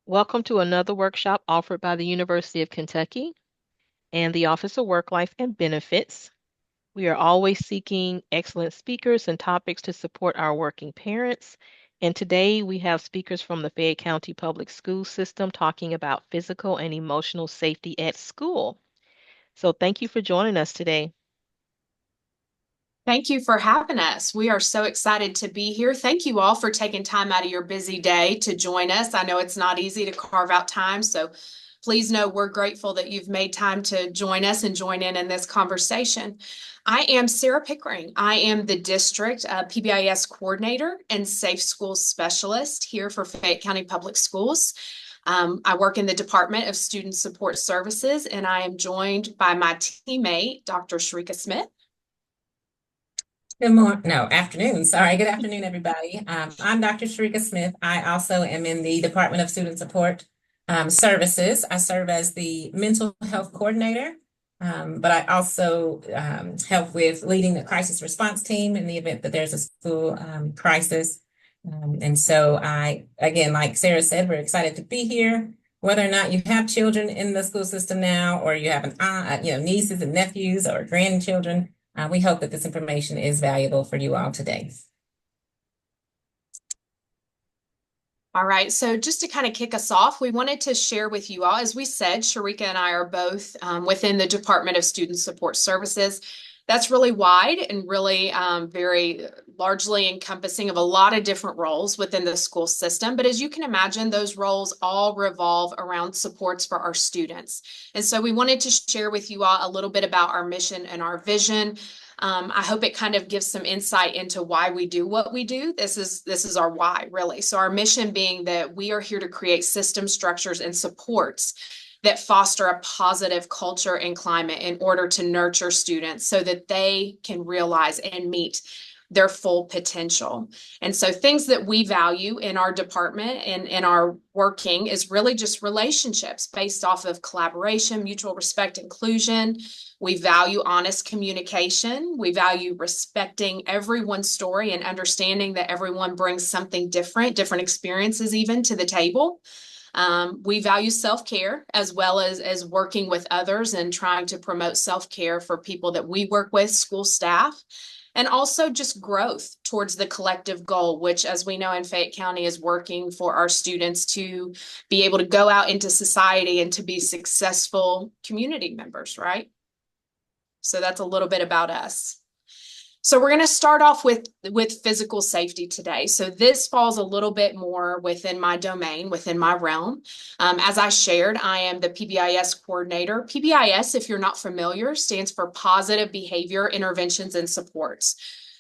Welcome to another workshop offered by the University of Kentucky and the Office of Work Life and Benefits. We are always seeking excellent speakers and topics to support our working parents. And today we have speakers from the Fayette County Public School System talking about physical and emotional safety at school. So thank you for joining us today. Thank you for having us. We are so excited to be here. Thank you all for taking time out of your busy day to join us. I know it's not easy to carve out time, so please know we're grateful that you've made time to join us and join in this conversation. I am Sara Pickering. I am the district PBIS coordinator and safe schools specialist here for Fayette County Public Schools. I work in the Department of Student Support Services, and I am joined by my teammate, Dr. Shericka Smith. Good morning, no, afternoon. Sorry. Good afternoon, everybody. I'm Dr. Shericka Smith. I also am in the Department of Student Support Services. I serve as the mental health coordinator, but I also help with leading the crisis response team in the event that there's a school crisis. And so again, like Sara said, we're excited to be here. Whether or not you have children in the school system now, or you have nieces and nephews or grandchildren, we hope that this information is valuable for you all today. All right, so just to kind of kick us off, we wanted to share with you all, as we said, Shericka and I are both within the Department of Student Support Services. That's really wide and really very largely encompassing of a lot of different roles within the school system. But as you can imagine, those roles all revolve around supports for our students. And so we wanted to share with you all a little bit about our mission and our vision. I hope it kind of gives some insight into why we do what we do. This is our why, really. So our mission being that we are here to create system structures and supports that foster a positive culture and climate in order to nurture students so that they can realize and meet their full potential. And so things that we value in our department and in our working is really just relationships based off of collaboration, mutual respect, inclusion. We value honest communication. We value respecting everyone's story and understanding that everyone brings something different experiences even to the table. We value self-care as well as working with others and trying to promote self-care for people that we work with, school staff, and also just growth towards the collective goal, which, as we know in Fayette County, is working for our students to be able to go out into society and to be successful community members, right? So that's a little bit about us. So we're going to start off with physical safety today. So this falls a little bit more within my domain, within my realm. As I shared, I am the PBIS coordinator. PBIS, if you're not familiar, stands for Positive Behavior Interventions and Supports.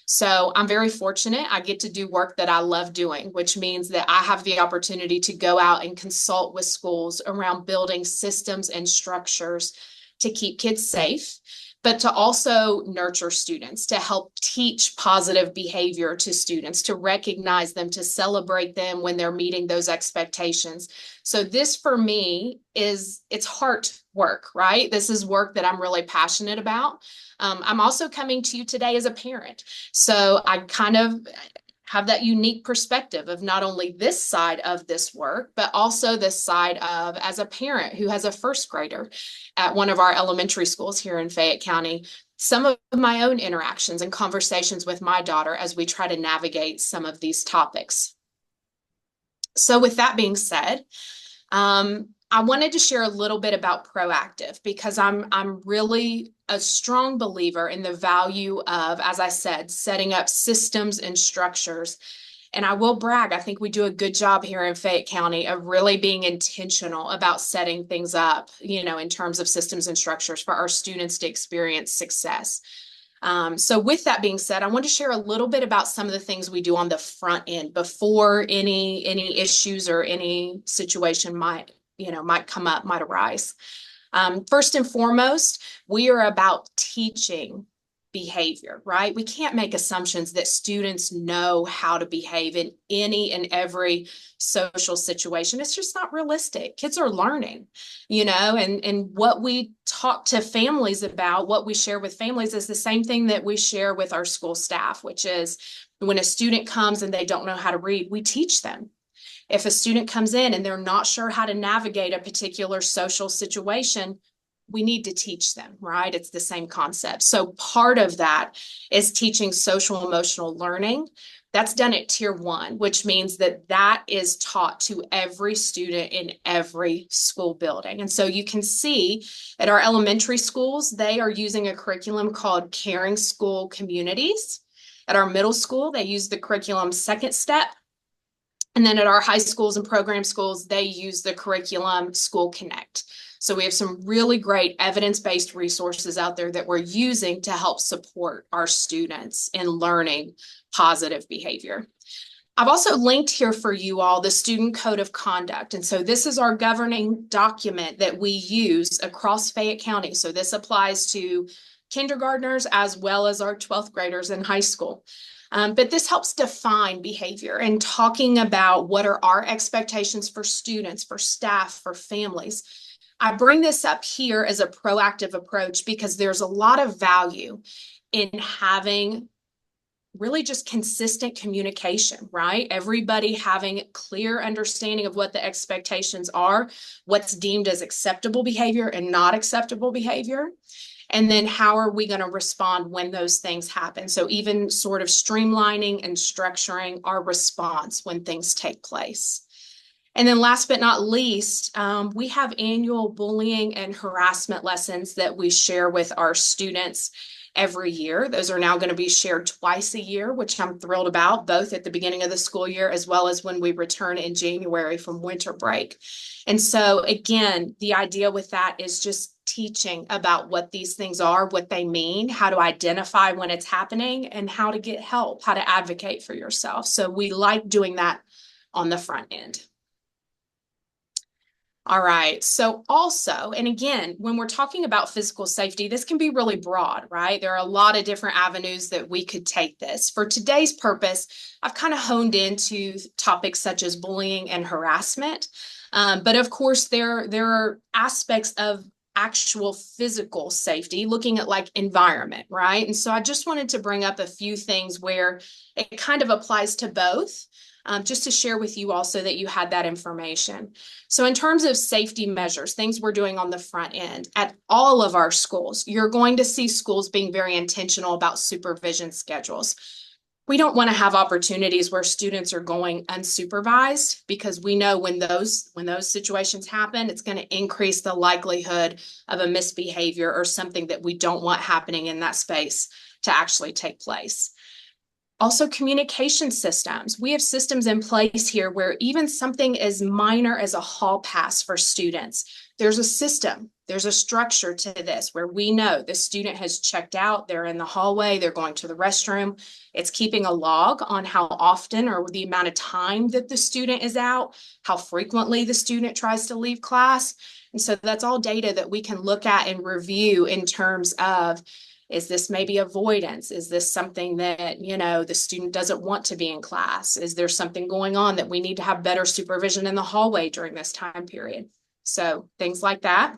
So I'm very fortunate. I get to do work that I love doing, which means that I have the opportunity to go out and consult with schools around building systems and structures to keep kids safe, but to also nurture students, to help teach positive behavior to students, to recognize them, to celebrate them when they're meeting those expectations. So this for me it's heart work, right? This is work that I'm really passionate about. I'm also coming to you today as a parent. So I kind of have that unique perspective of not only this side of this work, but also this side of as a parent who has a first grader at one of our elementary schools here in Fayette County, some of my own interactions and conversations with my daughter as we try to navigate some of these topics. So with that being said, I wanted to share a little bit about proactive because I'm really a strong believer in the value of, as I said, setting up systems and structures. And I will brag, I think we do a good job here in Fayette County of really being intentional about setting things up, in terms of systems and structures for our students to experience success. So with that being said, I want to share a little bit about some of the things we do on the front end before any issues or any situation might come up, might arise. First and foremost, we are about teaching behavior, right? We can't make assumptions that students know how to behave in any and every social situation. It's just not realistic. Kids are learning, and what we talk to families about, what we share with families is the same thing that we share with our school staff, which is when a student comes and they don't know how to read, we teach them. If a student comes in and they're not sure how to navigate a particular social situation, we need to teach them, right? It's the same concept. So part of that is teaching social emotional learning. That's done at tier 1, which means that that is taught to every student in every school building. And so you can see at our elementary schools, they are using a curriculum called Caring School Communities. At our middle school, they use the curriculum Second Step. And then at our high schools and program schools, they use the curriculum School Connect. So we have some really great evidence-based resources out there that we're using to help support our students in learning positive behavior. I've also linked here for you all the Student Code of Conduct. And so this is our governing document that we use across Fayette County. So this applies to kindergartners as well as our 12th graders in high school. But this helps define behavior and talking about what are our expectations for students, for staff, for families. I bring this up here as a proactive approach because there's a lot of value in having really just consistent communication, right? Everybody having clear understanding of what the expectations are, what's deemed as acceptable behavior and not acceptable behavior. And then how are we going to respond when those things happen? So even sort of streamlining and structuring our response when things take place. And then last but not least, we have annual bullying and harassment lessons that we share with our students every year. Those are now going to be shared twice a year, which I'm thrilled about, both at the beginning of the school year as well as when we return in January from winter break. And so again, the idea with that is just teaching about what these things are, what they mean, how to identify when it's happening, and how to get help, how to advocate for yourself. So we like doing that on the front end. All right. So also, and again, when we're talking about physical safety, this can be really broad, right? There are a lot of different avenues that we could take this. For today's purpose, I've kind of honed into topics such as bullying and harassment. But of course, there are aspects of actual physical safety, looking at like environment, right? And so I just wanted to bring up a few things where it kind of applies to both. Just to share with you also that you had that information. So in terms of safety measures, things we're doing on the front end, at all of our schools, you're going to see schools being very intentional about supervision schedules. We don't want to have opportunities where students are going unsupervised because we know when those situations happen, it's going to increase the likelihood of a misbehavior or something that we don't want happening in that space to actually take place. Also, communication systems. We have systems in place here where even something as minor as a hall pass for students, there's a system, there's a structure to this where we know the student has checked out, they're in the hallway, they're going to the restroom. It's keeping a log on how often or the amount of time that the student is out, how frequently the student tries to leave class. And so that's all data that we can look at and review in terms of, is this maybe avoidance? Is this something that, the student doesn't want to be in class? Is there something going on that we need to have better supervision in the hallway during this time period? So things like that.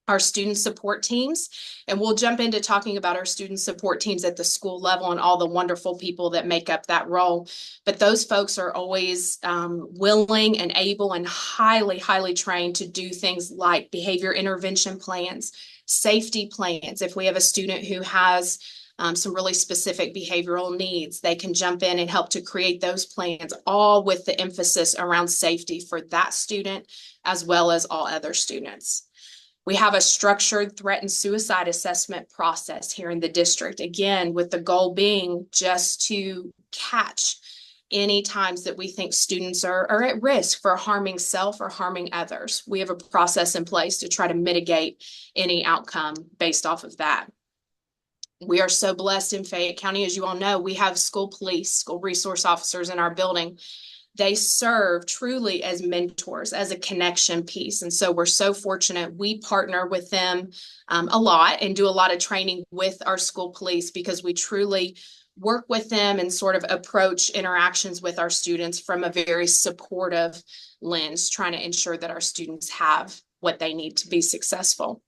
Our student support teams, and we'll jump into talking about our student support teams at the school level and all the wonderful people that make up that role. But those folks are always willing and able and highly, highly trained to do things like behavior intervention plans, safety plans. If we have a student who has some really specific behavioral needs, they can jump in and help to create those plans, all with the emphasis around safety for that student as well as all other students. We have a structured threat and suicide assessment process here in the district, again, with the goal being just to catch any times that we think students are at risk for harming self or harming others. We have a process in place to try to mitigate any outcome based off of that. We are so blessed in Fayette County, as you all know, we have school police, school resource officers in our building. They serve truly as mentors, as a connection piece. And so we're so fortunate. We partner with them a lot and do a lot of training with our school police because we truly work with them and sort of approach interactions with our students from a very supportive lens, trying to ensure that our students have what they need to be successful.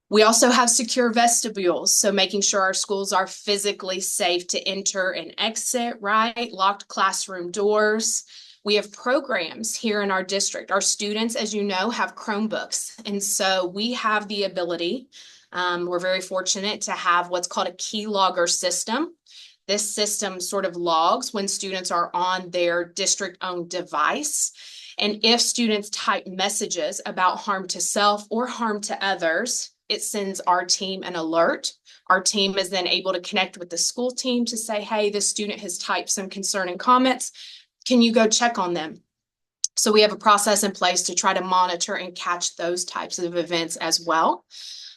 We also have secure vestibules, so making sure our schools are physically safe to enter and exit, right? Locked classroom doors. We have programs here in our district. Our students, as you know, have Chromebooks. And so we have the ability, we're very fortunate to have what's called a key logger system. This system sort of logs when students are on their district-owned device. And if students type messages about harm to self or harm to others, it sends our team an alert. Our team is then able to connect with the school team to say, hey, this student has typed some concerning comments. Can you go check on them? So we have a process in place to try to monitor and catch those types of events as well.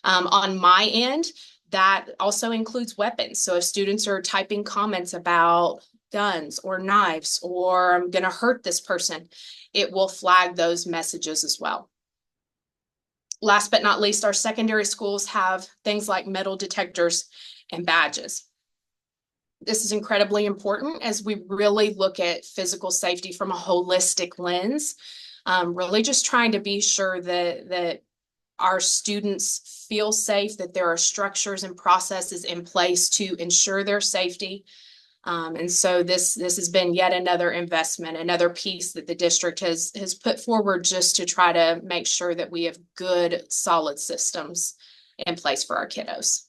On my end, that also includes weapons. So if students are typing comments about guns or knives, or I'm going to hurt this person, it will flag those messages as well. Last but not least, our secondary schools have things like metal detectors and badges. This is incredibly important as we really look at physical safety from a holistic lens, really just trying to be sure that our students feel safe, that there are structures and processes in place to ensure their safety. And so this has been yet another investment, another piece that the district has put forward just to try to make sure that we have good, solid systems in place for our kiddos.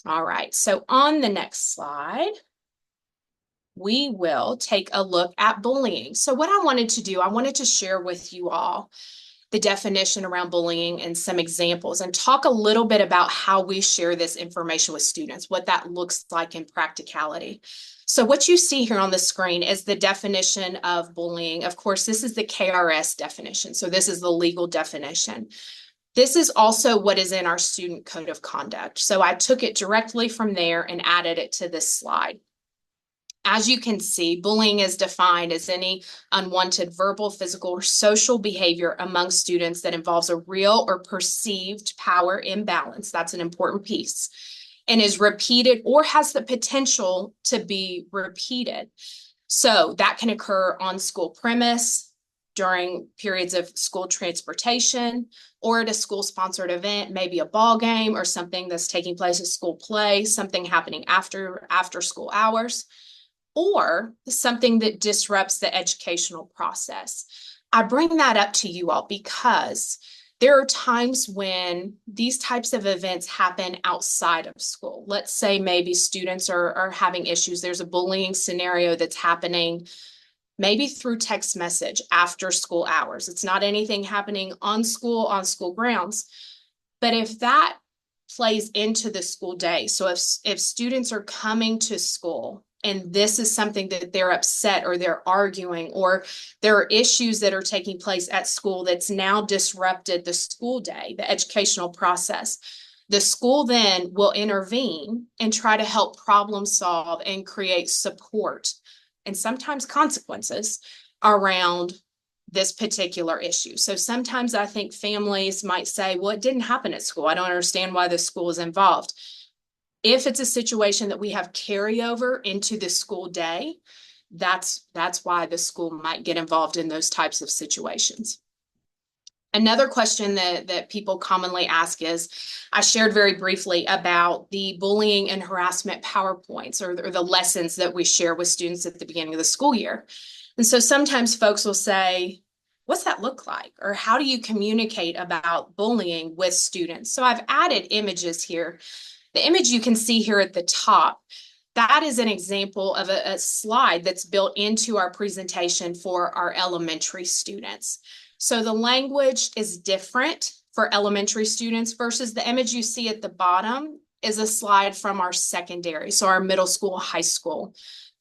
All right, so on the next slide, we will take a look at bullying. So what I wanted to do, I wanted to share with you all the definition around bullying and some examples and talk a little bit about how we share this information with students, what that looks like in practicality. So what you see here on the screen is the definition of bullying. Of course, this is the KRS definition. So this is the legal definition. This is also what is in our student code of conduct. So I took it directly from there and added it to this slide. As you can see, bullying is defined as any unwanted verbal, physical, or social behavior among students that involves a real or perceived power imbalance. That's an important piece. And is repeated or has the potential to be repeated. So that can occur on school premise, during periods of school transportation, or at a school-sponsored event, maybe a ball game or something that's taking place at school play, something happening after school hours, or something that disrupts the educational process. I bring that up to you all because there are times when these types of events happen outside of school. Let's say maybe students are having issues. There's a bullying scenario that's happening maybe through text message after school hours. It's not anything happening on school grounds. But if that plays into the school day, so if students are coming to school and this is something that they're upset or they're arguing, or there are issues that are taking place at school that's now disrupted the school day, the educational process, the school then will intervene and try to help problem solve and create support and sometimes consequences around this particular issue. So sometimes I think families might say, well, it didn't happen at school. I don't understand why the school is involved. If it's a situation that we have carryover into the school day, that's why the school might get involved in those types of situations. Another question that people commonly ask is, I shared very briefly about the bullying and harassment PowerPoints or the lessons that we share with students at the beginning of the school year. And so sometimes folks will say, what's that look like? Or how do you communicate about bullying with students? So I've added images here. The image you can see here at the top, that is an example of a slide that's built into our presentation for our elementary students. So the language is different for elementary students versus the image you see at the bottom is a slide from our secondary, so our middle school, high school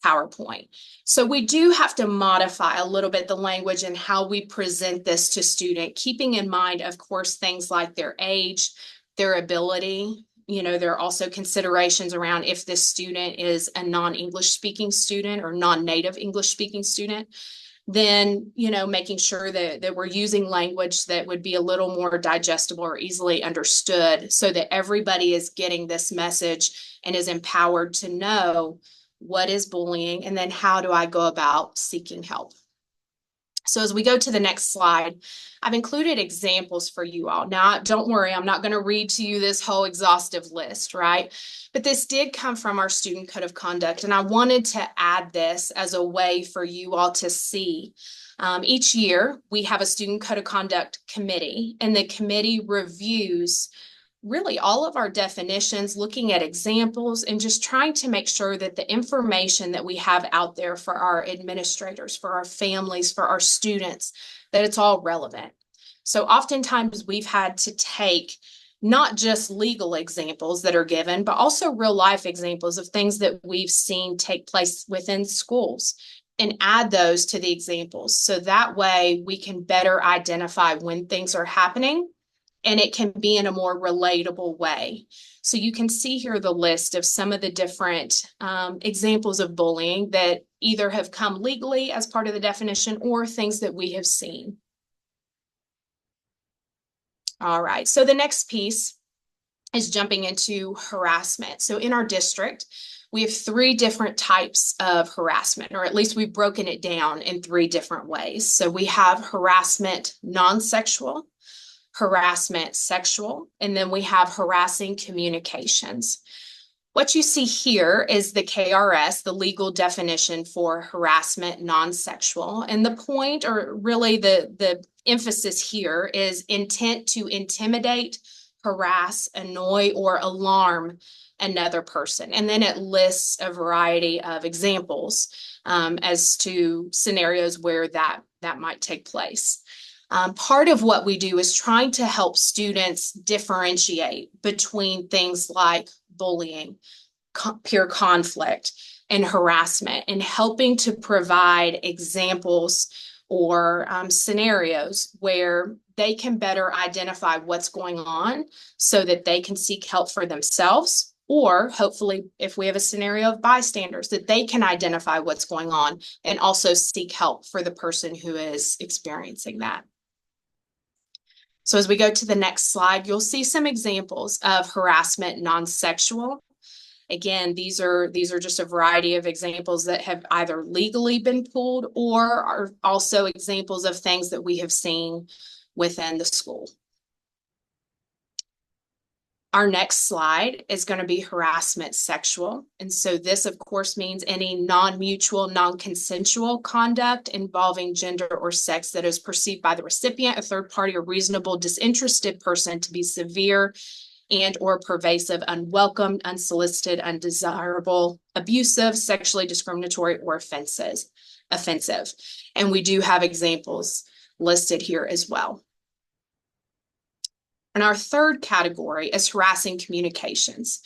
PowerPoint. So we do have to modify a little bit the language and how we present this to student, keeping in mind, of course, things like their age, their ability. You know, there are also considerations around if this student is a non-English speaking student or non-native English speaking student, then, you know, making sure that we're using language that would be a little more digestible or easily understood so that everybody is getting this message and is empowered to know what is bullying and then how do I go about seeking help. So as we go to the next slide, I've included examples for you all. Now, don't worry, I'm not going to read to you this whole exhaustive list, right? But this did come from our student code of conduct, and I wanted to add this as a way for you all to see. Each year, we have a student code of conduct committee, and the committee reviews really all of our definitions, looking at examples, and just trying to make sure that the information that we have out there for our administrators, for our families, for our students, that it's all relevant. So oftentimes we've had to take not just legal examples that are given, but also real life examples of things that we've seen take place within schools and add those to the examples. So that way we can better identify when things are happening, and it can be in a more relatable way. So you can see here the list of some of the different examples of bullying that either have come legally as part of the definition or things that we have seen. All right, so the next piece is jumping into harassment. So in our district, we have 3 different types of harassment, or at least we've broken it down in 3 different ways. So we have harassment non-sexual, harassment sexual, and then we have harassing communications. What you see here is the KRS, the legal definition for harassment non-sexual. And the point, or really the emphasis here, is intent to intimidate, harass, annoy, or alarm another person. And then it lists a variety of examples as to scenarios where that might take place. Part of what we do is trying to help students differentiate between things like bullying, peer conflict, and harassment, and helping to provide examples or scenarios where they can better identify what's going on so that they can seek help for themselves, or hopefully if we have a scenario of bystanders, that they can identify what's going on and also seek help for the person who is experiencing that. So as we go to the next slide, you'll see some examples of harassment non-sexual. Again, these are just a variety of examples that have either legally been pulled or are also examples of things that we have seen within the school. Our next slide is going to be harassment sexual. And so this, of course, means any non-mutual, non-consensual conduct involving gender or sex that is perceived by the recipient, a third party, or reasonable disinterested person to be severe and or pervasive, unwelcome, unsolicited, undesirable, abusive, sexually discriminatory, or offensive. And we do have examples listed here as well. And our third category is harassing communications.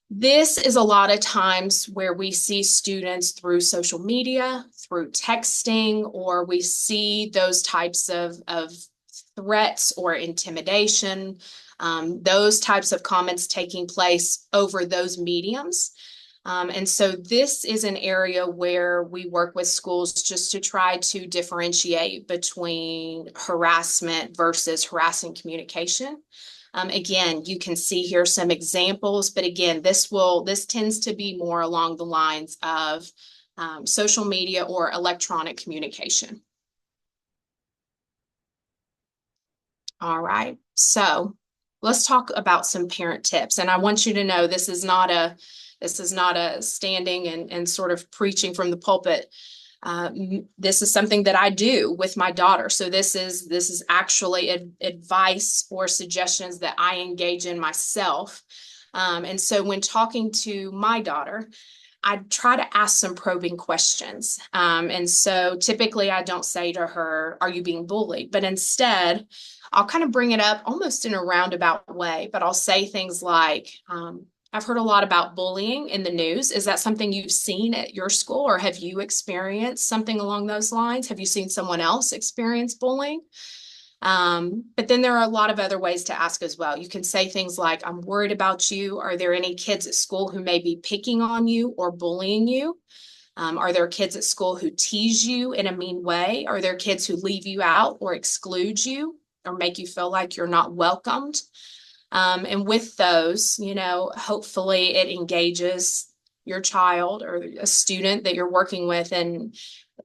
This is a lot of times where we see students through social media, through texting, or we see those types of threats or intimidation, those types of comments taking place over those mediums. And so this is an area where we work with schools just to try to differentiate between harassment versus harassing communication. Again, you can see here some examples, but again, this tends to be more along the lines of social media or electronic communication. All right, so let's talk about some parent tips. And I want you to know this is not a standing and sort of preaching from the pulpit. This is something that I do with my daughter. So this is actually advice or suggestions that I engage in myself. And so when talking to my daughter, I try to ask some probing questions. And so typically I don't say to her, "Are you being bullied?" But instead, I'll kind of bring it up almost in a roundabout way, but I'll say things like, I've heard a lot about bullying in the news. Is that something you've seen at your school, or have you experienced something along those lines? Have you seen someone else experience bullying? But then there are a lot of other ways to ask as well. You can say things like, "I'm worried about you. Are there any kids at school who may be picking on you or bullying you? Are there kids at school who tease you in a mean way? Are there kids who leave you out or exclude you or make you feel like you're not welcomed?" And with those, hopefully it engages your child or a student that you're working with, and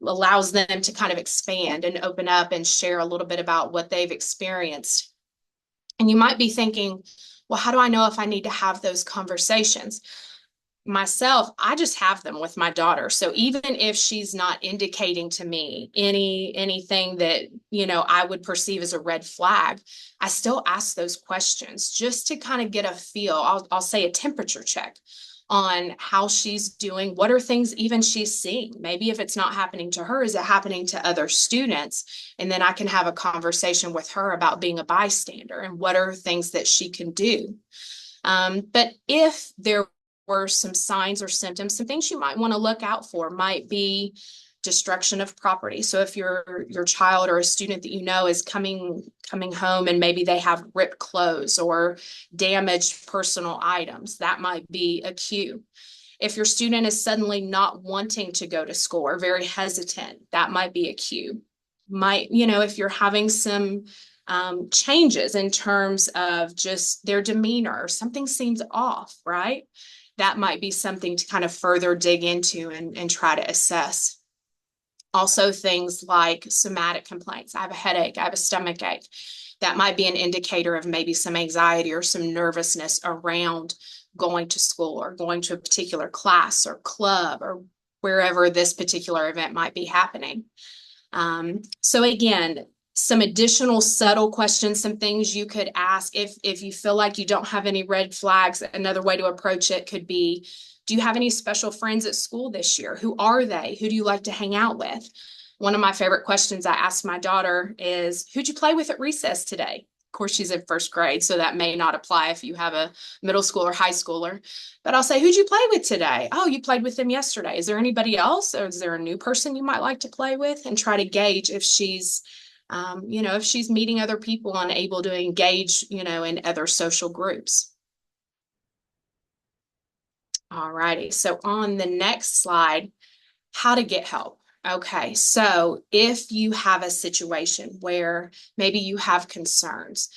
allows them to kind of expand and open up and share a little bit about what they've experienced. And you might be thinking, well, how do I know if I need to have those conversations? Myself, I just have them with my daughter. So even if she's not indicating to me anything that, I would perceive as a red flag, I still ask those questions just to kind of get a feel. I'll say a temperature check on how she's doing. What are things even she's seeing? Maybe if it's not happening to her, is it happening to other students? And then I can have a conversation with her about being a bystander and what are things that she can do. But if there were some signs or symptoms, some things you might want to look out for might be destruction of property. So if your child or a student that is coming home and maybe they have ripped clothes or damaged personal items, that might be a cue. If your student is suddenly not wanting to go to school or very hesitant, that might be a cue. If you're having some changes in terms of just their demeanor or something seems off, right? That might be something to kind of further dig into and try to assess. Also, things like somatic complaints. I have a headache, I have a stomach ache. That might be an indicator of maybe some anxiety or some nervousness around going to school or going to a particular class or club or wherever this particular event might be happening. So again, some additional subtle questions, some things you could ask if you feel like you don't have any red flags. Another way to approach it could be, do you have any special friends at school this year? Who are they? Who do you like to hang out with? One of my favorite questions I asked my daughter is, who'd you play with at recess today? Of course, she's in first grade, so that may not apply if you have a middle school or high schooler. But I'll say, who'd you play with today? Oh, you played with them yesterday. Is there anybody else? Or is there a new person you might like to play with? And try to gauge if she's if she's meeting other people and able to engage, in other social groups. All righty. So on the next slide, how to get help. Okay, so if you have a situation where maybe you have concerns,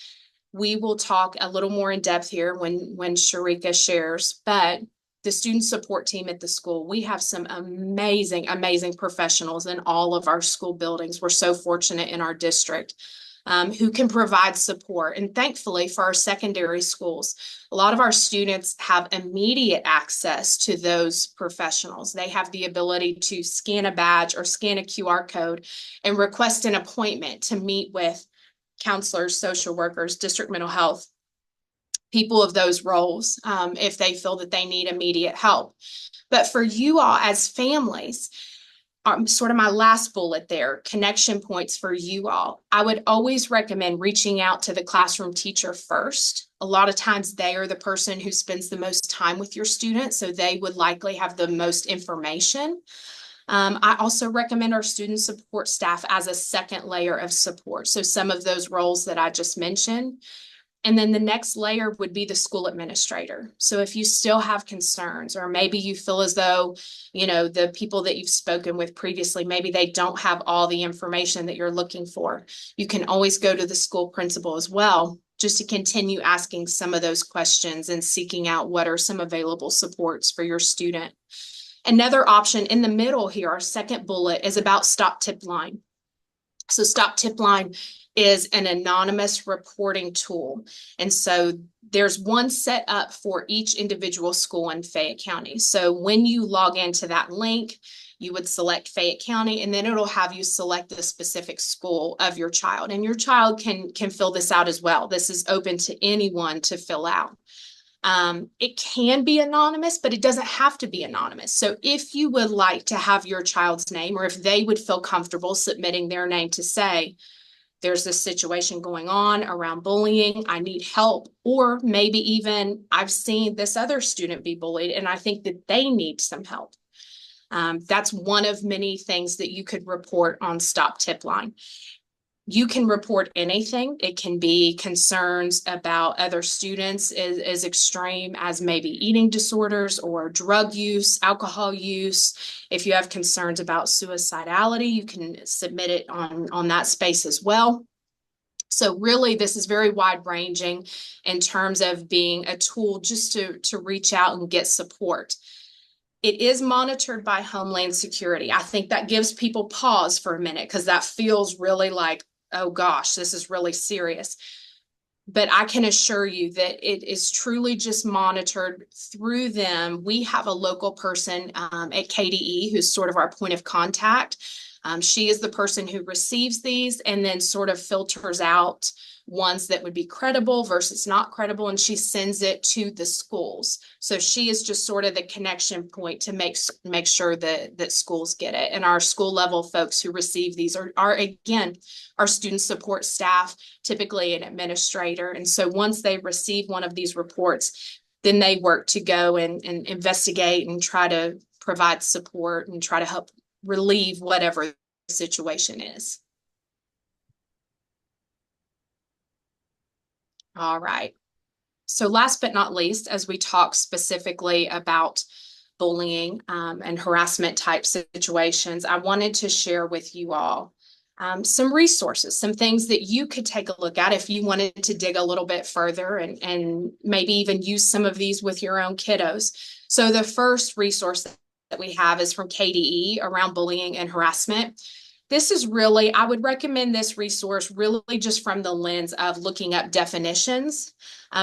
we will talk a little more in depth here when Shericka shares, but the student support team at the school, we have some amazing, amazing professionals in all of our school buildings. We're so fortunate in our district who can provide support. And thankfully for our secondary schools, a lot of our students have immediate access to those professionals. They have the ability to scan a badge or scan a QR code and request an appointment to meet with counselors, social workers, district mental health, people of those roles, if they feel that they need immediate help. But for you all as families, sort of my last bullet there, connection points for you all. I would always recommend reaching out to the classroom teacher first. A lot of times they are the person who spends the most time with your students, so they would likely have the most information. I also recommend our student support staff as a second layer of support. So some of those roles that I just mentioned. And then the next layer would be the school administrator. So if you still have concerns, or maybe you feel as though, the people that you've spoken with previously, maybe they don't have all the information that you're looking for, you can always go to the school principal as well, just to continue asking some of those questions and seeking out what are some available supports for your student. Another option in the middle here, our second bullet, is about Stop Tip Line. So Stop Tip Line is an anonymous reporting tool. And so there's one set up for each individual school in Fayette County. So when you log into that link, you would select Fayette County, and then it'll have you select the specific school of your child. And your child can fill this out as well. This is open to anyone to fill out. It can be anonymous, but it doesn't have to be anonymous. So if you would like to have your child's name, or if they would feel comfortable submitting their name to say, there's this situation going on around bullying, I need help, or maybe even I've seen this other student be bullied and I think that they need some help. That's one of many things that you could report on Stop Tip Line. You can report anything. It can be concerns about other students as extreme as maybe eating disorders or drug use, alcohol use. If you have concerns about suicidality, you can submit it on that space as well. So really, this is very wide ranging in terms of being a tool just to reach out and get support. It is monitored by Homeland Security. I think that gives people pause for a minute because that feels really like, oh gosh, this is really serious. But I can assure you that it is truly just monitored through them. We have a local person at KDE who's sort of our point of contact. She is the person who receives these and then sort of filters out ones that would be credible versus not credible, and she sends it to the schools. So she is just sort of the connection point to make sure that schools get it. And our school level folks who receive these are again our student support staff, typically an administrator. And so once they receive one of these reports, then they work to go and investigate and try to provide support and try to help relieve whatever the situation is. All right. So last but not least, as we talk specifically about bullying and harassment type situations, I wanted to share with you all some resources, some things that you could take a look at if you wanted to dig a little bit further and maybe even use some of these with your own kiddos. So the first resource that we have is from KDE around bullying and harassment. This is really, I would recommend this resource really just from the lens of looking up definitions.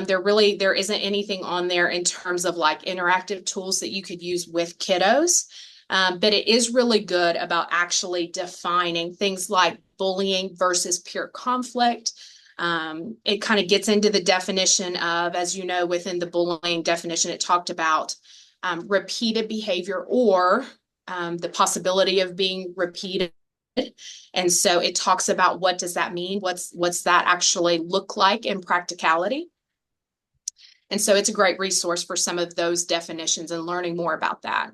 There isn't anything on there in terms of like interactive tools that you could use with kiddos. But it is really good about actually defining things like bullying versus peer conflict. It kind of gets into the definition of, as you know, within the bullying definition, it talked about repeated behavior or the possibility of being repeated. And so it talks about what does that mean? What's that actually look like in practicality? And so it's a great resource for some of those definitions and learning more about that.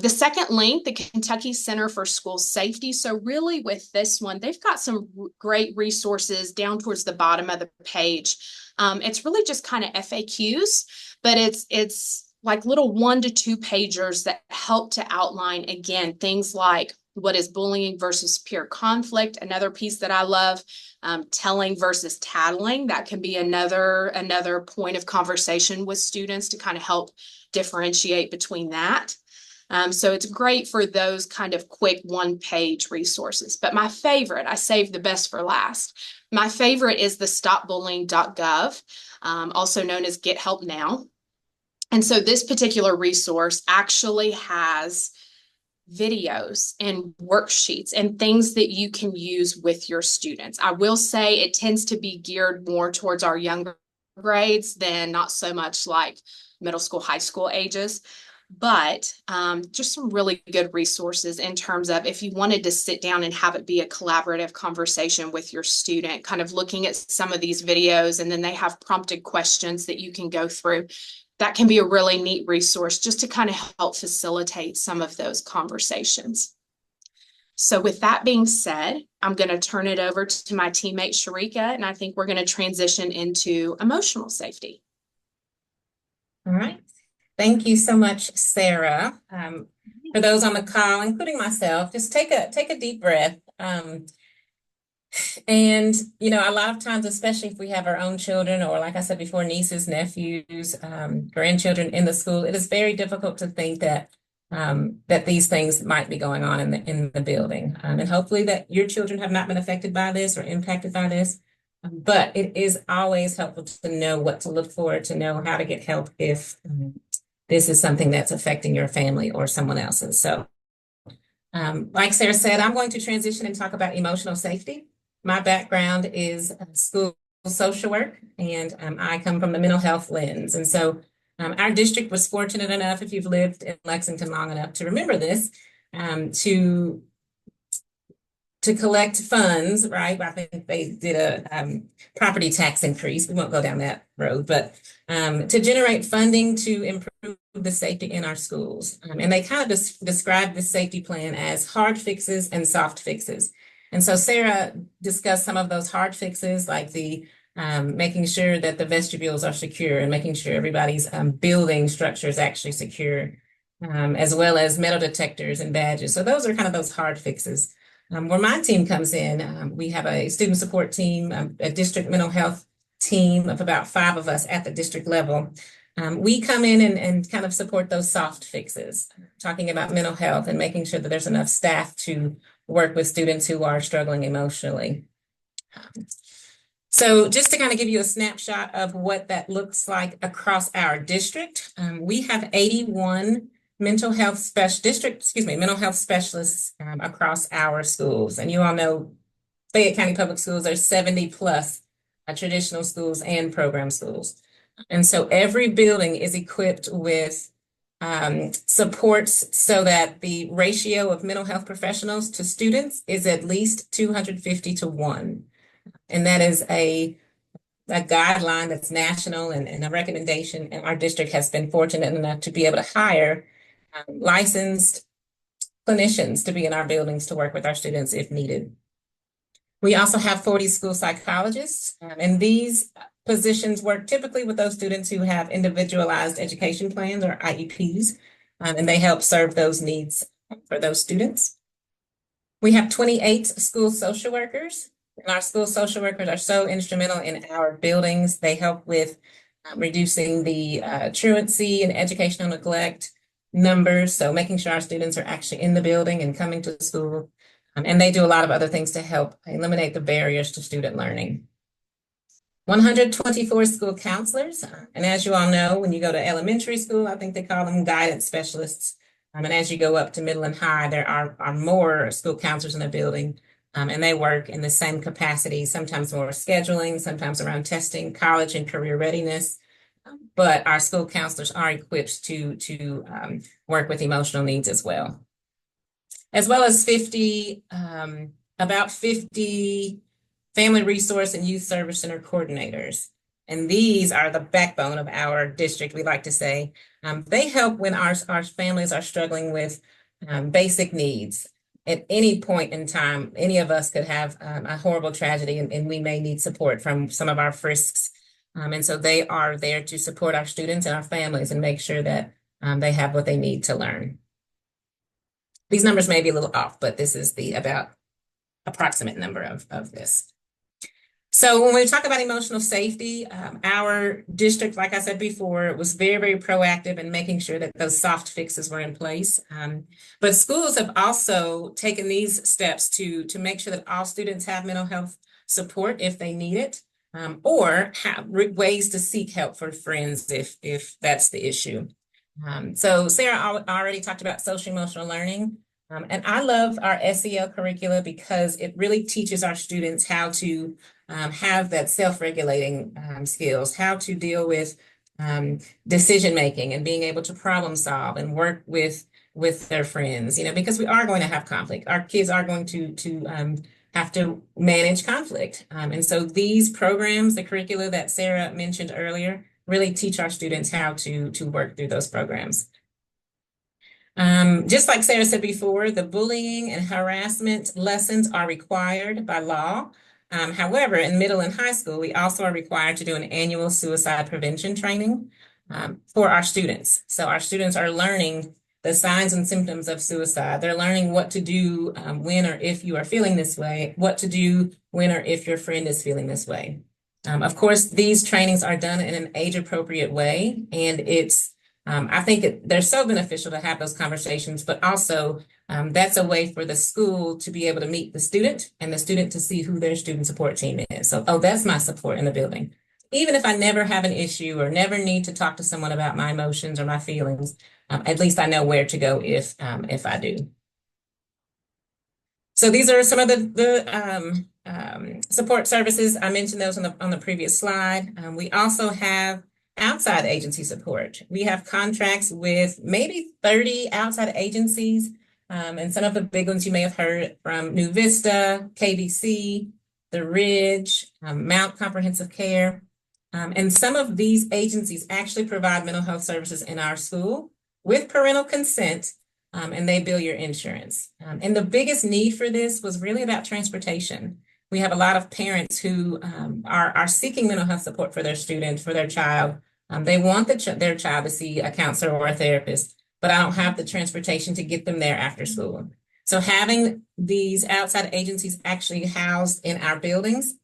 The second link, the Kentucky Center for School Safety. So really with this one, they've got some great resources down towards the bottom of the page. It's really just kind of FAQs, but it's like little 1 to 2 pagers that help to outline, again, things like what is bullying versus peer conflict. Another piece that I love, telling versus tattling. That can be another point of conversation with students to kind of help differentiate between that. So it's great for those kind of quick 1-page resources. But my favorite, I saved the best for last. My favorite is the stopbullying.gov, also known as Get Help Now. And so this particular resource actually has videos and worksheets and things that you can use with your students. I will say it tends to be geared more towards our younger grades than not so much like middle school, high school ages. But just some really good resources in terms of if you wanted to sit down and have it be a collaborative conversation with your student, kind of looking at some of these videos, and then they have prompted questions that you can go through. That can be a really neat resource just to kind of help facilitate some of those conversations. So with that being said, I'm going to turn it over to my teammate Shericka, and I think we're going to transition into emotional safety. All right. Thank you so much, Sara. For those on the call, including myself, just take a deep breath. And, you know, a lot of times, especially if we have our own children or, like I said before, nieces, nephews, grandchildren in the school, it is very difficult to think that that these things might be going on in the building. And hopefully that your children have not been affected by this or impacted by this. But it is always helpful to know what to look for, to know how to get help if this is something that's affecting your family or someone else's. So, like Sara said, I'm going to transition and talk about emotional safety. My background is school social work, and I come from the mental health lens. And so our district was fortunate enough, if you've lived in Lexington long enough to remember this, to collect funds, right? I think they did a property tax increase. We won't go down that road, but to generate funding to improve the safety in our schools. And they kind of described the safety plan as hard fixes and soft fixes. And so Sara discussed some of those hard fixes, like the making sure that the vestibules are secure and making sure everybody's building structure is actually secure, as well as metal detectors and badges. So those are kind of those hard fixes. Where my team comes in, we have a student support team, a district mental health team of about 5 of us at the district level. We come in and kind of support those soft fixes, talking about mental health and making sure that there's enough staff to work with students who are struggling emotionally. So just to kind of give you a snapshot of what that looks like across our district, we have 81 mental health specialists across our schools. And you all know Fayette County Public Schools, there's 70 plus traditional schools and program schools. And so every building is equipped with supports so that the ratio of mental health professionals to students is at least 250 to 1. And that is a guideline that's national and a recommendation. And our district has been fortunate enough to be able to hire licensed clinicians to be in our buildings to work with our students if needed. We also have 40 school psychologists, and these positions work typically with those students who have individualized education plans or IEPs, and they help serve those needs for those students. We have 28 school social workers, and our school social workers are so instrumental in our buildings. They help with reducing the truancy and educational neglect numbers, so making sure our students are actually in the building and coming to school. And they do a lot of other things to help eliminate the barriers to student learning. 124 school counselors. And as you all know, when you go to elementary school, I think they call them guidance specialists. And as you go up to middle and high, there are more school counselors in the building. And they work in the same capacity, sometimes more scheduling, sometimes around testing, college and career readiness. But our school counselors are equipped to work with emotional needs as well as 50 family resource and youth service center coordinators. And these are the backbone of our district, we like to say. They help when our families are struggling with basic needs. At any point in time, any of us could have a horrible tragedy and we may need support from some of our frisks. And so they are there to support our students and our families and make sure that they have what they need to learn. These numbers may be a little off, but this is the about approximate number of this. So when we talk about emotional safety, our district, like I said before, was very, very proactive in making sure that those soft fixes were in place. But schools have also taken these steps to make sure that all students have mental health support if they need it, or have ways to seek help for friends if that's the issue. So Sara already talked about social emotional learning. And I love our SEL curricula because it really teaches our students how to have that self-regulating skills, how to deal with decision-making and being able to problem solve and work with their friends, because we are going to have conflict. Our kids are going to have to manage conflict. And so these programs, the curricula that Sara mentioned earlier, really teach our students how to work through those programs. Just like Sara said before, the bullying and harassment lessons are required by law. However, in middle and high school, we also are required to do an annual suicide prevention training for our students. So our students are learning the signs and symptoms of suicide. They're learning what to do when or if you are feeling this way, what to do when or if your friend is feeling this way. Of course, these trainings are done in an age-appropriate way, and I think they're so beneficial to have those conversations, but also that's a way for the school to be able to meet the student and the student to see who their student support team is. So, that's my support in the building. Even if I never have an issue or never need to talk to someone about my emotions or my feelings, at least I know where to go if I do. So these are some of the support services. I mentioned those on the previous slide. We also have outside agency support. We have contracts with maybe 30 outside agencies, and some of the big ones you may have heard from New Vista, KBC, The Ridge, Mount Comprehensive Care. And some of these agencies actually provide mental health services in our school with parental consent, and they bill your insurance. And the biggest need for this was really about transportation. We have a lot of parents who are seeking mental health support for their student, for their child. They want their child to see a counselor or a therapist, but I don't have the transportation to get them there after school. So having these outside agencies actually housed in our buildings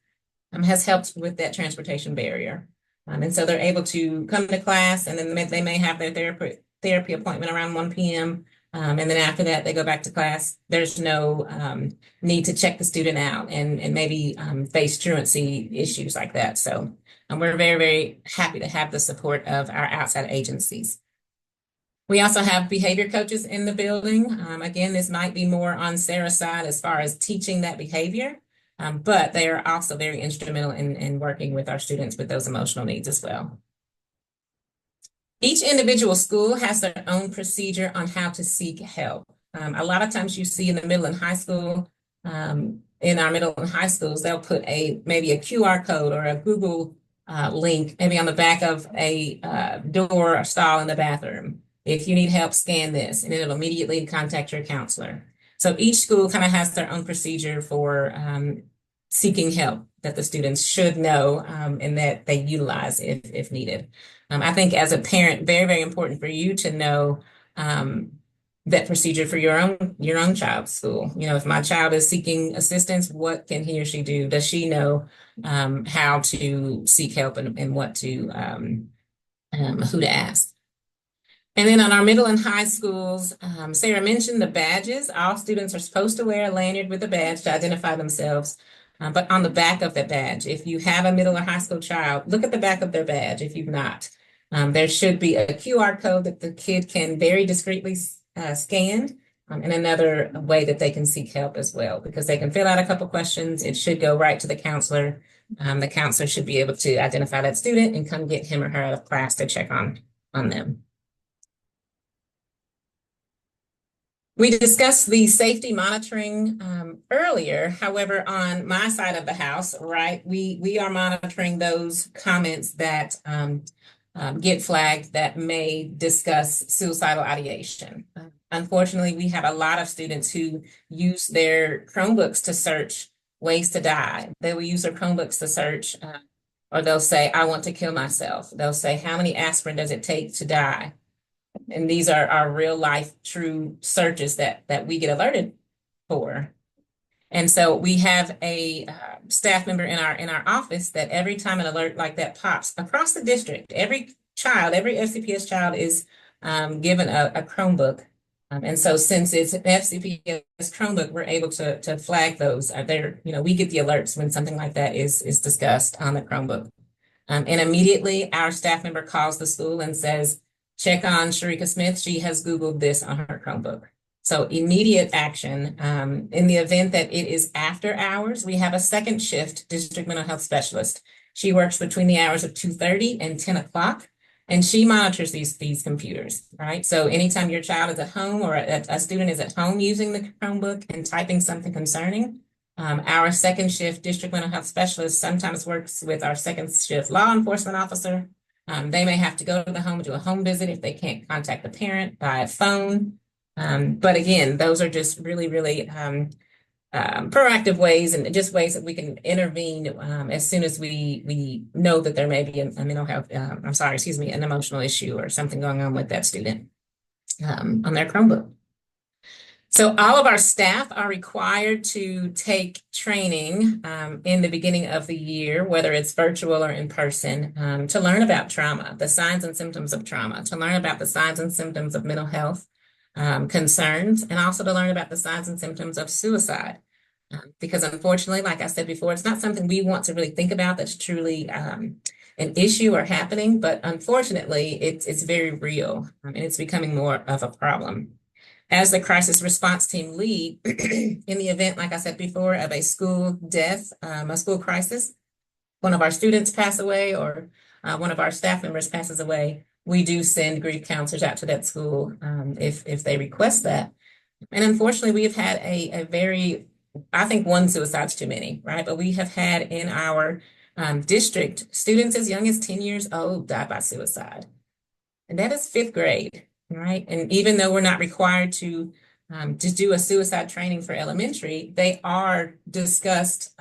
has helped with that transportation barrier. And so they're able to come to class, and then they may have their therapy appointment around 1 p.m. And then after that, they go back to class. There's no need to check the student out and maybe face truancy issues like that. So we're very, very happy to have the support of our outside agencies. We also have behavior coaches in the building. Again, this might be more on Sara's side as far as teaching that behavior, but they are also very instrumental in working with our students with those emotional needs as well. Each individual school has their own procedure on how to seek help. A lot of times you see in the middle and high school, in our middle and high schools, they'll put maybe a QR code or a Google link, maybe on the back of a door or stall in the bathroom. If you need help, scan this, and it'll immediately contact your counselor. So each school kind of has their own procedure for seeking help that the students should know and that they utilize if needed. I think as a parent, very, very important for you to know that procedure for your own child's school. You know, if my child is seeking assistance, what can he or she do? Does she know how to seek help and what to who to ask? And then on our middle and high schools, Sara mentioned the badges. All students are supposed to wear a lanyard with a badge to identify themselves. But on the back of the badge, if you have a middle or high school child, look at the back of their badge if you've not. There should be a QR code that the kid can very discreetly scan, and another way that they can seek help as well, because they can fill out a couple questions. It should go right to the counselor. The counselor should be able to identify that student and come get him or her out of class to check on them. We discussed the safety monitoring earlier. However, on my side of the house, right, we are monitoring those comments that get flagged that may discuss suicidal ideation. Unfortunately, we have a lot of students who use their Chromebooks to search ways to die. They will use their Chromebooks to search, or they'll say, I want to kill myself. They'll say, how many aspirin does it take to die? And these are our real life true searches that we get alerted for. And so we have a staff member in our office that every time an alert like that pops across the district, every FCPS child is given a Chromebook. And so since it's an FCPS Chromebook, we're able to flag those. We get the alerts when something like that is discussed on the Chromebook. And immediately our staff member calls the school and says, check on Shericka Smith. She has Googled this on her Chromebook. So immediate action. In the event that it is after hours, we have a second shift district mental health specialist. She works between the hours of 2:30 and 10 o'clock, and she monitors these computers, right? So anytime your child is at home or a student is at home using the Chromebook and typing something concerning, our second shift district mental health specialist sometimes works with our second shift law enforcement officer. They may have to go to the home and do a home visit if they can't contact the parent by phone. But again, those are just really, really proactive ways and just ways that we can intervene as soon as we know that there may be a mental health, an emotional issue or something going on with that student on their Chromebook. So all of our staff are required to take training in the beginning of the year, whether it's virtual or in person, to learn about trauma, the signs and symptoms of trauma, to learn about the signs and symptoms of mental health concerns, and also to learn about the signs and symptoms of suicide. Because unfortunately, like I said before, it's not something we want to really think about that's truly an issue or happening, but unfortunately, it's very real and it's becoming more of a problem. As the crisis response team lead, in the event, like I said before, of a school death, a school crisis, one of our students pass away or one of our staff members passes away, we do send grief counselors out to that school if they request that. And unfortunately, we have had a very, I think one suicide's too many, right? But we have had in our district students as young as 10 years old die by suicide. And that is fifth grade. Right. And even though we're not required to do a suicide training for elementary, they are discussed.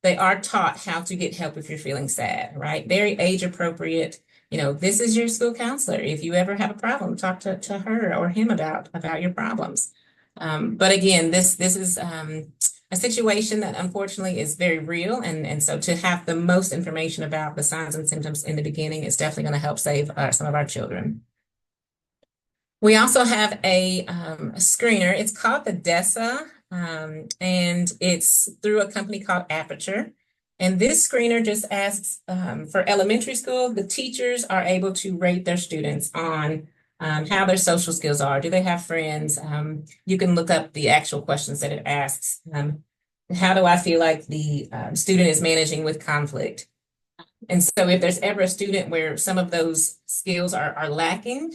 They are taught how to get help if you're feeling sad. Right. Very age appropriate. You know, this is your school counselor. If you ever have a problem, talk to her or him about your problems. But again, this is a situation that unfortunately is very real. And so to have the most information about the signs and symptoms in the beginning is definitely going to help save some of our children. We also have a screener. It's called the DESA, and it's through a company called Aperture. And this screener just asks for elementary school, the teachers are able to rate their students on how their social skills are. Do they have friends? You can look up the actual questions that it asks. How do I feel like the student is managing with conflict? And so if there's ever a student where some of those skills are lacking,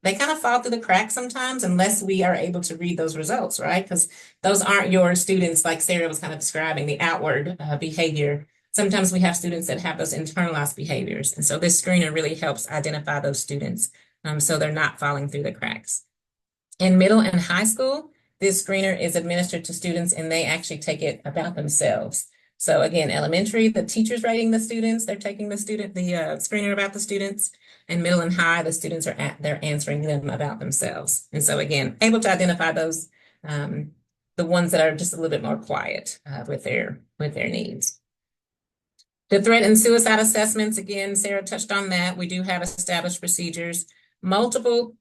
they kind of fall through the cracks sometimes unless we are able to read those results, right? Because those aren't your students like Sara was kind of describing, the outward behavior. Sometimes we have students that have those internalized behaviors. And so this screener really helps identify those students so they're not falling through the cracks. In middle and high school, this screener is administered to students and they actually take it about themselves. So again, elementary, the teacher's rating the students, they're taking the screener about the students. And middle and high, the students they're answering them about themselves. And so again, able to identify those, the ones that are just a little bit more quiet with their needs. The threat and suicide assessments, again, Sara touched on that. We do have established procedures. Multiple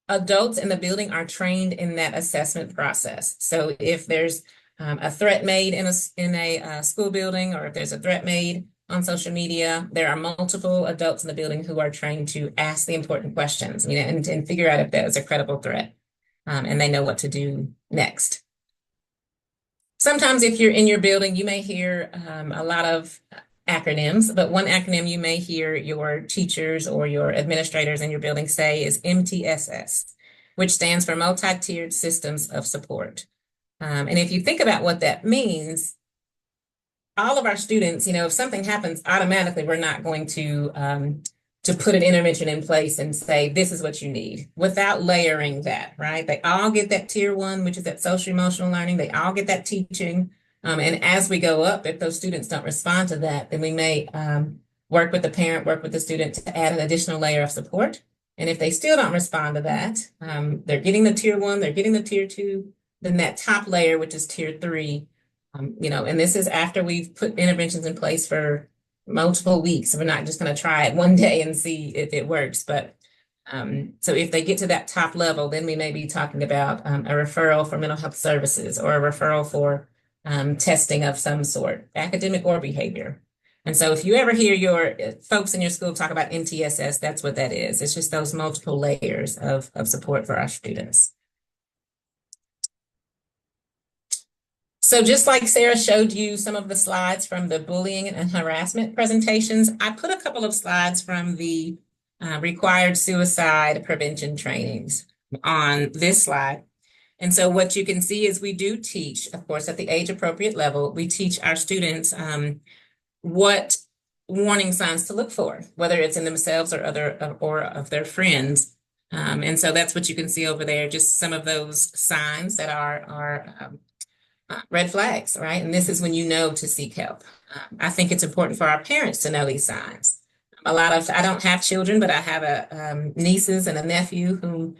adults in the building are trained in that assessment process. So if there's a threat made in a school building, or if there's a threat made on social media, there are multiple adults in the building who are trained to ask the important questions, and figure out if that is a credible threat, and they know what to do next. Sometimes if you're in your building, you may hear a lot of acronyms, but one acronym you may hear your teachers or your administrators in your building say is MTSS, which stands for Multi-Tiered Systems of Support. And if you think about what that means, all of our students, if something happens, automatically we're not going to put an intervention in place and say, this is what you need, without layering that, right? They all get that tier 1, which is that social emotional learning. They all get that teaching. And as we go up, if those students don't respond to that, then we may work with the parent, work with the student to add an additional layer of support. And if they still don't respond to that, they're getting the tier 1, they're getting the tier 2, then that top layer, which is tier 3, and this is after we've put interventions in place for multiple weeks. We're not just going to try it one day and see if it works. But so if they get to that top level, then we may be talking about a referral for mental health services, or a referral for testing of some sort, academic or behavior. And so if you ever hear your folks in your school talk about MTSS, that's what that is. It's just those multiple layers of support for our students. So just like Sara showed you some of the slides from the bullying and harassment presentations, I put a couple of slides from the required suicide prevention trainings on this slide. And so what you can see is we do teach, of course, at the age appropriate level, we teach our students what warning signs to look for, whether it's in themselves or of their friends. And so that's what you can see over there, just some of those signs that are red flags, right? And this is when you know to seek help. I think it's important for our parents to know these signs. I don't have children, but I have nieces and a nephew whom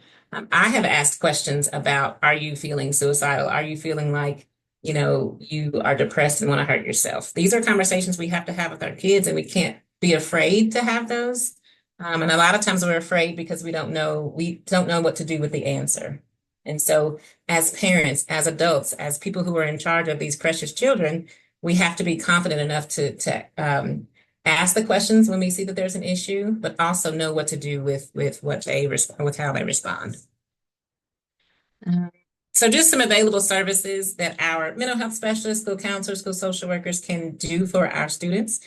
I have asked questions about, are you feeling suicidal? Are you feeling like, you are depressed and want to hurt yourself? These are conversations we have to have with our kids, and we can't be afraid to have those. And a lot of times we're afraid because we don't know what to do with the answer. And so as parents, as adults, as people who are in charge of these precious children, we have to be confident enough to ask the questions when we see that there's an issue, but also know what to do with how they respond. So just some available services that our mental health specialists, school counselors, school social workers can do for our students.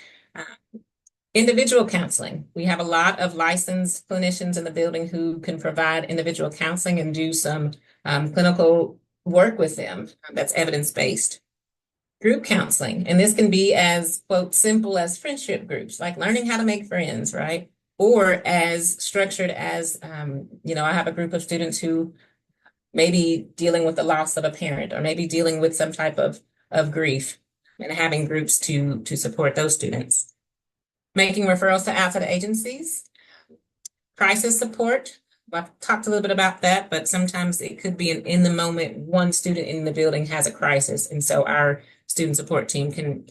Individual counseling. We have a lot of licensed clinicians in the building who can provide individual counseling and do some clinical work with them that's evidence-based. Group counseling, and this can be as, quote, simple as friendship groups, like learning how to make friends, right? Or as structured as, I have a group of students who may be dealing with the loss of a parent, or maybe dealing with some type of grief, and having groups to support those students. Making referrals to outside agencies, crisis support. I've talked a little bit about that, but sometimes it could be in the moment, one student in the building has a crisis, and so our student support team can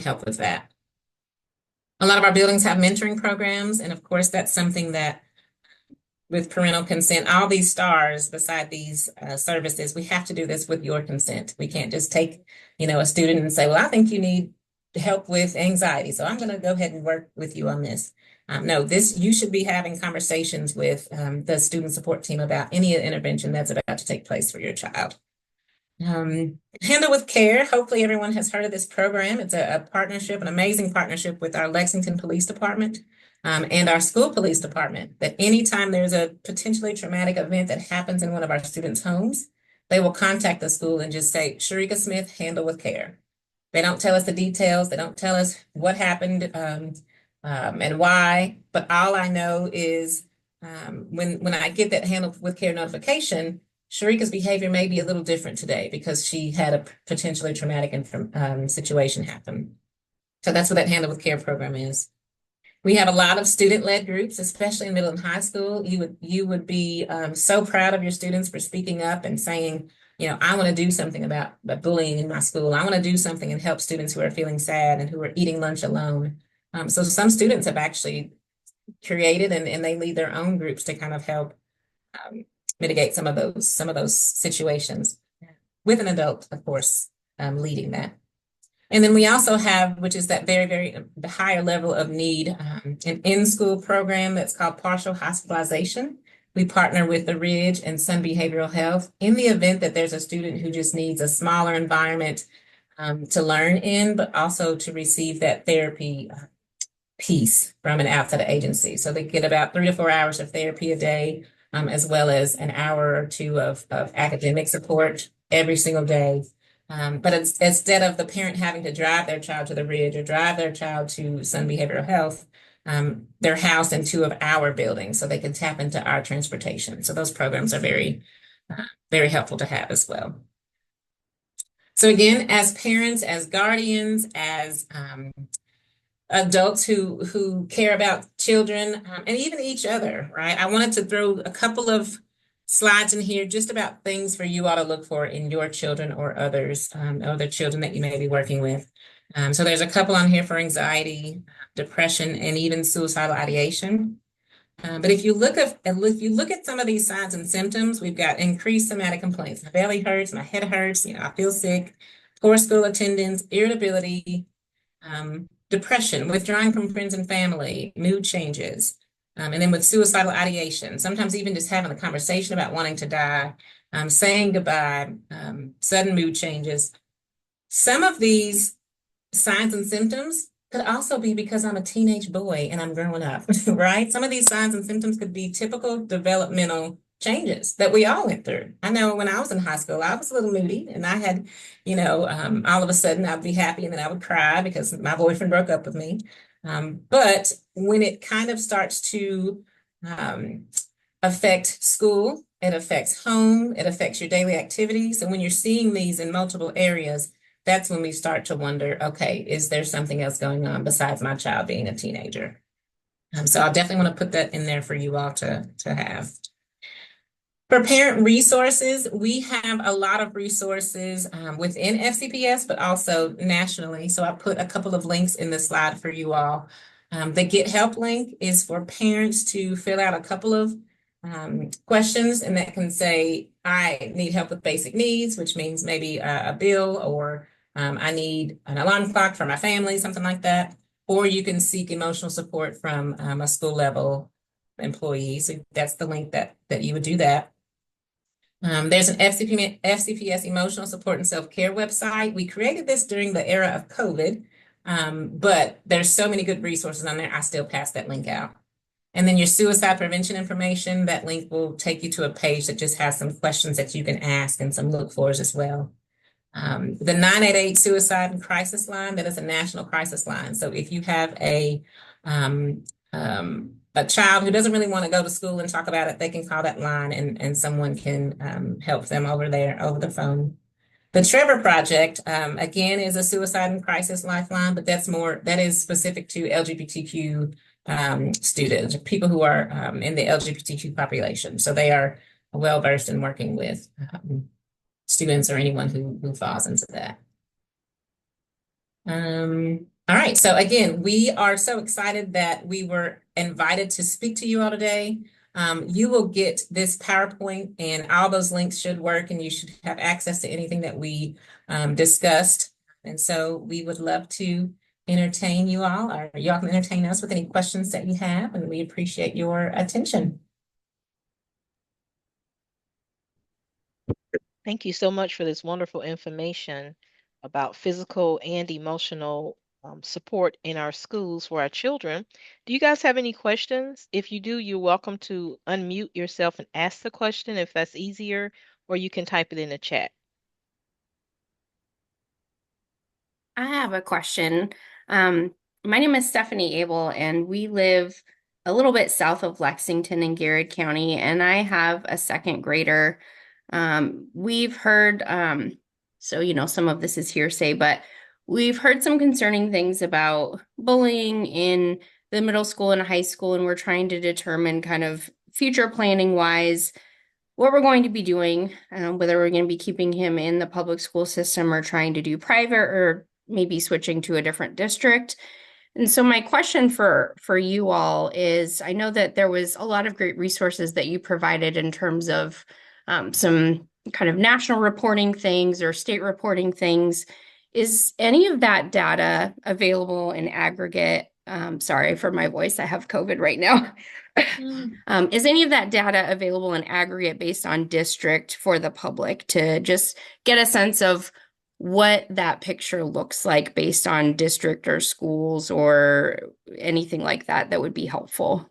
help with that. A lot of our buildings have mentoring programs, and of course, that's something that with parental consent, all these stars beside these services, we have to do this with your consent. We can't just take, a student and say, well, I think you need help with anxiety, so I'm going to go ahead and work with you on this. No, you should be having conversations with the student support team about any intervention that's about to take place for your child. Handle with Care. Hopefully everyone has heard of this program. It's a partnership, an amazing partnership with our Lexington Police Department and our school police department, that anytime there's a potentially traumatic event that happens in one of our students' homes, they will contact the school and just say, Shericka Smith, handle with care. They don't tell us the details. They don't tell us what happened and why. But all I know is when I get that handle with care notification, Shericka's behavior may be a little different today because she had a potentially traumatic situation happen. So that's what that Handle with Care program is. We have a lot of student-led groups, especially in middle and high school. You would be so proud of your students for speaking up and saying, I want to do something about bullying in my school. I want to do something and help students who are feeling sad and who are eating lunch alone. So some students have actually created and they lead their own groups to kind of help mitigate some of those situations with an adult, of course, leading that. And then we also have, which is that very, very the higher level of need, an in-school program that's called partial hospitalization. We partner with the Ridge and Sun Behavioral Health in the event that there's a student who just needs a smaller environment to learn in, but also to receive that therapy piece from an outside agency. So they get about 3 to 4 hours of therapy a day, as well as an hour or two of academic support every single day. But instead of the parent having to drive their child to the Ridge or drive their child to Sun Behavioral Health, they're housed in 2 of our buildings, so they can tap into our transportation. So those programs are very, very helpful to have as well. So again, as parents, as guardians, as adults who care about children and even each other, right? I wanted to throw a couple of slides in here just about things for you all to look for in your children or others, other children that you may be working with. So there's a couple on here for anxiety, depression, and even suicidal ideation. But if you look at some of these signs and symptoms, we've got increased somatic complaints. My belly hurts, my head hurts, I feel sick, poor school attendance, irritability, depression, withdrawing from friends and family, mood changes. And then with suicidal ideation, sometimes even just having a conversation about wanting to die, saying goodbye, sudden mood changes. Some of these signs and symptoms could also be because I'm a teenage boy and I'm growing up, right? Some of these signs and symptoms could be typical developmental changes that we all went through. I know when I was in high school, I was a little moody and I had, all of a sudden I'd be happy and then I would cry because my boyfriend broke up with me. But when it kind of starts to affect school, it affects home, it affects your daily activities. And when you're seeing these in multiple areas, that's when we start to wonder, okay, is there something else going on besides my child being a teenager? So I definitely want to put that in there for you all to have. For parent resources, we have a lot of resources within FCPS, but also nationally. So I put a couple of links in the slide for you all. The Get Help link is for parents to fill out a couple of questions, and that can say, I need help with basic needs, which means maybe a bill, or I need an alarm clock for my family, something like that. Or you can seek emotional support from a school level employee. So that's the link that you would do that. There's an FCPS emotional support and self-care website. We created this during the era of COVID, but there's so many good resources on there. I still pass that link out. And then your suicide prevention information, that link will take you to a page that just has some questions that you can ask and some look fors as well. The 988 suicide and crisis line, that is a national crisis line. So if you have a child who doesn't really want to go to school and talk about it, they can call that line and someone can help them over there over the phone. The Trevor Project, again, is a suicide and crisis lifeline, but that is specific to LGBTQ students, people who are in the LGBTQ population. So they are well versed in working with students or anyone who falls into that. All right, so again, we are so excited that we were invited to speak to you all today. You will get this PowerPoint and all those links should work and you should have access to anything that we discussed. And so we would love to entertain you all, or y'all can entertain us with any questions that you have, and we appreciate your attention. Thank you so much for this wonderful information about physical and emotional support in our schools for our children. Do you guys have any questions? If you do, you're welcome to unmute yourself and ask the question if that's easier, or you can type it in the chat. I have a question. My name is Stephanie Abel, and we live a little bit south of Lexington in Garrett County, and I have a second grader. We've heard, so some of this is hearsay, but we've heard some concerning things about bullying in the middle school and high school, and we're trying to determine kind of future planning wise what we're going to be doing, whether we're going to be keeping him in the public school system or trying to do private or maybe switching to a different district. And so my question for you all is, I know that there was a lot of great resources that you provided in terms of some kind of national reporting things or state reporting things. Is any of that data available in aggregate? Sorry for my voice, I have COVID right now. Is any of that data available in aggregate based on district for the public to just get a sense of what that picture looks like based on district or schools or anything like that that would be helpful?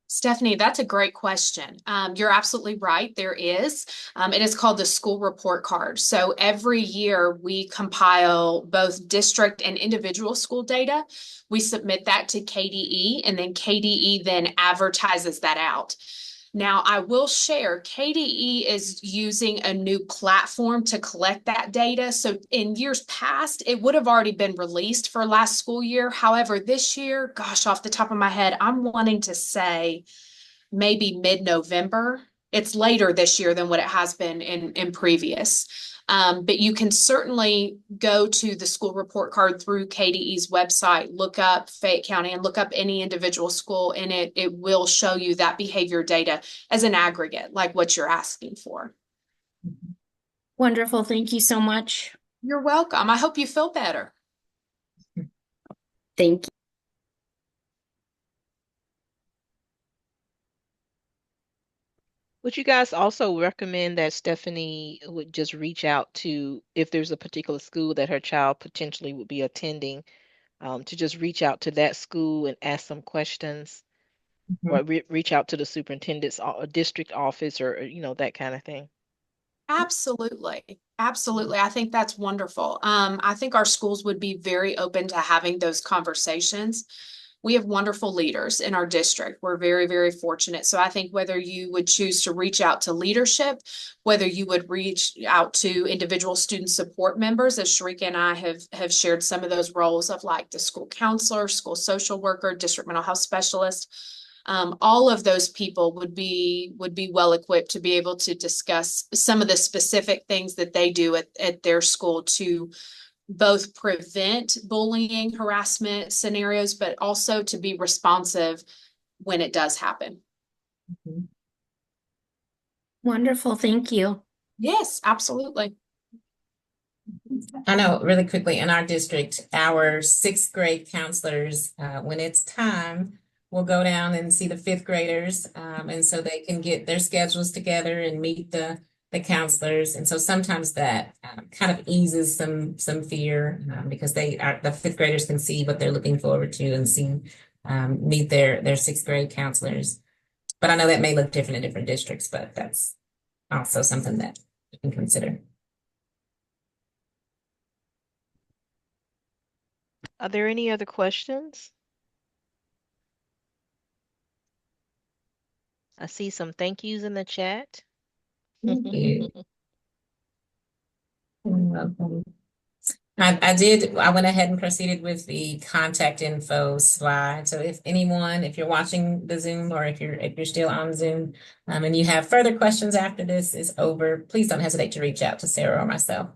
Stephanie, that's a great question. You're absolutely right. There is. It is called the school report card. So every year we compile both district and individual school data. We submit that to KDE, and then KDE then advertises that out. Now, I will share, KDE is using a new platform to collect that data. So in years past, it would have already been released for last school year. However, this year, gosh, off the top of my head, I'm wanting to say maybe mid-November. It's later this year than what it has been in previous. But you can certainly go to the school report card through KDE's website, look up Fayette County and look up any individual school, and it will show you that behavior data as an aggregate, like what you're asking for. Wonderful. Thank you so much. You're welcome. I hope you feel better. Thank you. Would you guys also recommend that Stephanie would just reach out to, if there's a particular school that her child potentially would be attending, to just reach out to that school and ask some questions, or reach out to the superintendent's district office, or that kind of thing? Absolutely. Absolutely. I think that's wonderful. I think our schools would be very open to having those conversations. We have wonderful leaders in our district. We're very, very fortunate. So I think whether you would choose to reach out to leadership, whether you would reach out to individual student support members, as Shericka and I have shared some of those roles of like the school counselor, school social worker, district mental health specialist. All of those people would be well equipped to be able to discuss some of the specific things that they do at their school to both prevent bullying, harassment scenarios, but also to be responsive when it does happen. Wonderful. Thank you. Yes, absolutely. I know really quickly in our district, our sixth grade counselors, when it's time, will go down and see the fifth graders. And so they can get their schedules together and meet the counselors. And so sometimes that kind of eases some fear because the fifth graders can see what they're looking forward to and meet their sixth grade counselors. But I know that may look different in different districts, but that's also something that you can consider. Are there any other questions? I see some thank yous in the chat. Thank you. You're welcome. I went ahead and proceeded with the contact info slide. So if you're watching the Zoom or if you're still on Zoom, and you have further questions after this is over, please don't hesitate to reach out to Sarah or myself.